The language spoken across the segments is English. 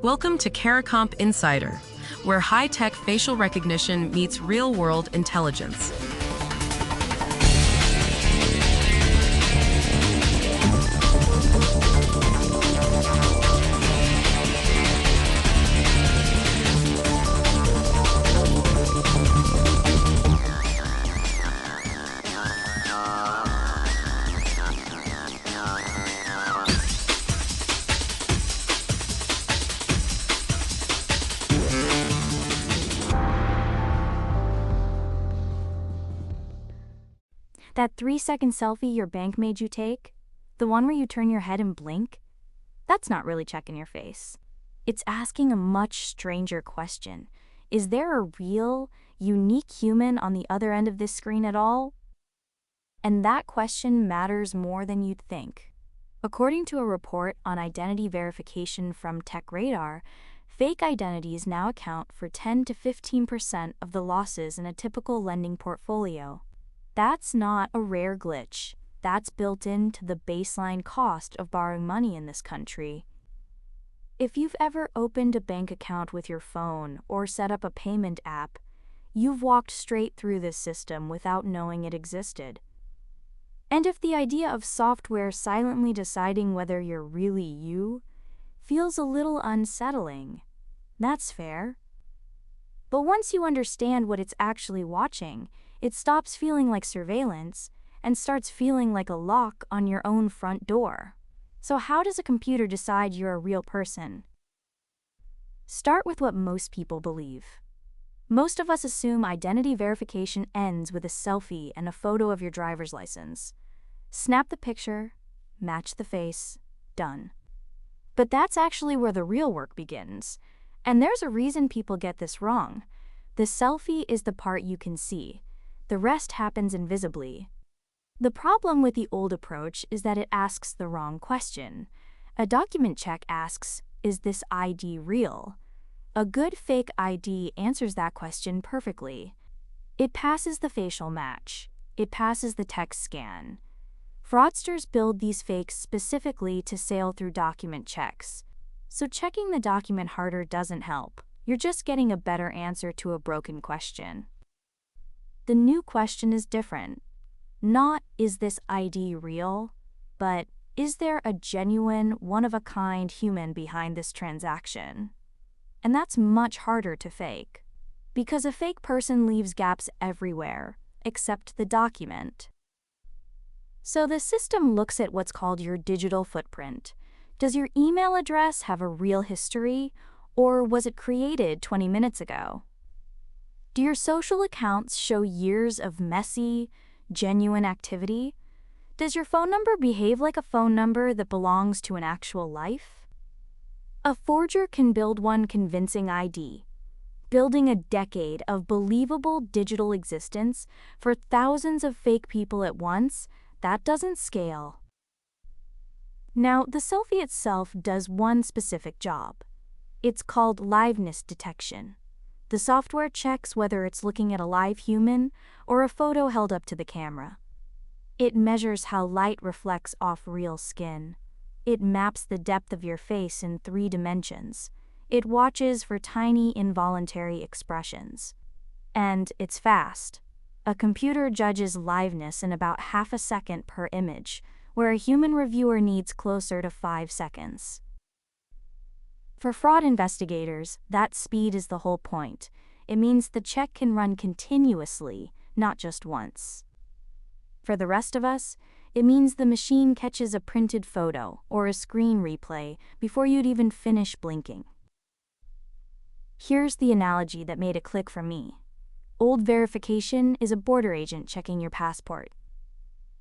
Welcome to CARICOMP Insider, where high-tech facial recognition meets real-world intelligence. That 3-second selfie your bank made you take? The one where you turn your head and blink? That's not really checking your face. It's asking a much stranger question. Is there a real, unique human on the other end of this screen at all? And that question matters more than you'd think. According to a report on identity verification from TechRadar, fake identities now account for 10 to 15% of the losses in a typical lending portfolio. That's not a rare glitch. That's built into the baseline cost of borrowing money in this country. If you've ever opened a bank account with your phone or set up a payment app, you've walked straight through this system without knowing it existed. And if the idea of software silently deciding whether you're really you feels a little unsettling, that's fair. But once you understand what it's actually watching, it stops feeling like surveillance and starts feeling like a lock on your own front door. So how does a computer decide you're a real person? Start with what most people believe. Most of us assume identity verification ends with a selfie and a photo of your driver's license. Snap the picture, match the face, done. But that's actually where the real work begins. And there's a reason people get this wrong. The selfie is the part you can see. The rest happens invisibly. The problem with the old approach is that it asks the wrong question. A document check asks, is this ID real? A good fake ID answers that question perfectly. It passes the facial match. It passes the text scan. Fraudsters build these fakes specifically to sail through document checks. So checking the document harder doesn't help. You're just getting a better answer to a broken question. The new question is different. Not, is this ID real? But, is there a genuine, one-of-a-kind human behind this transaction? And that's much harder to fake. Because a fake person leaves gaps everywhere, except the document. So the system looks at what's called your digital footprint. Does your email address have a real history, or was it created 20 minutes ago? Do your social accounts show years of messy, genuine activity? Does your phone number behave like a phone number that belongs to an actual life? A forger can build one convincing ID. Building a decade of believable digital existence for thousands of fake people at once, that doesn't scale. Now, the selfie itself does one specific job. It's called liveness detection. The software checks whether it's looking at a live human or a photo held up to the camera. It measures how light reflects off real skin. It maps the depth of your face in 3 dimensions. It watches for tiny involuntary expressions. And it's fast. A computer judges liveness in about half a second per image, where a human reviewer needs closer to 5 seconds. For fraud investigators, that speed is the whole point. It means the check can run continuously, not just once. For the rest of us, it means the machine catches a printed photo or a screen replay before you'd even finish blinking. Here's the analogy that made it click for me. Old verification is a border agent checking your passport.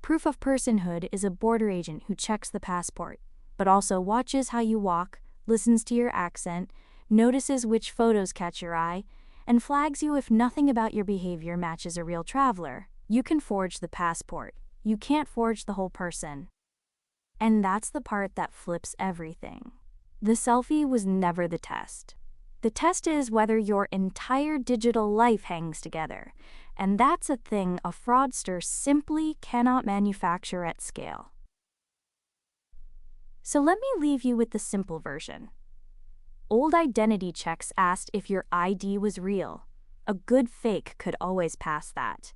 Proof of personhood is a border agent who checks the passport, but also watches how you walk, listens to your accent, notices which photos catch your eye, and flags you if nothing about your behavior matches a real traveler. You can forge the passport. You can't forge the whole person. And that's the part that flips everything. The selfie was never the test. The test is whether your entire digital life hangs together, and that's a thing a fraudster simply cannot manufacture at scale. So let me leave you with the simple version. Old identity checks asked if your ID was real. A good fake could always pass that.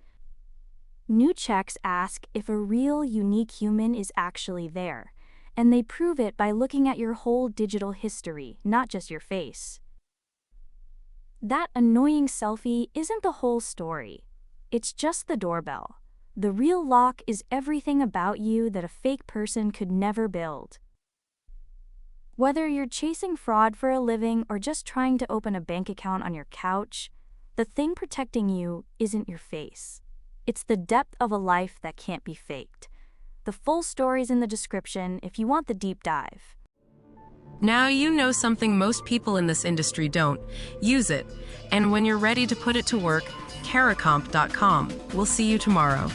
New checks ask if a real, unique human is actually there, and they prove it by looking at your whole digital history, not just your face. That annoying selfie isn't the whole story. It's just the doorbell. The real lock is everything about you that a fake person could never build. Whether you're chasing fraud for a living or just trying to open a bank account on your couch, the thing protecting you isn't your face. It's the depth of a life that can't be faked. The full story's in the description if you want the deep dive. Now you know something most people in this industry don't. Use it. And when you're ready to put it to work, caracomp.com. We'll see you tomorrow.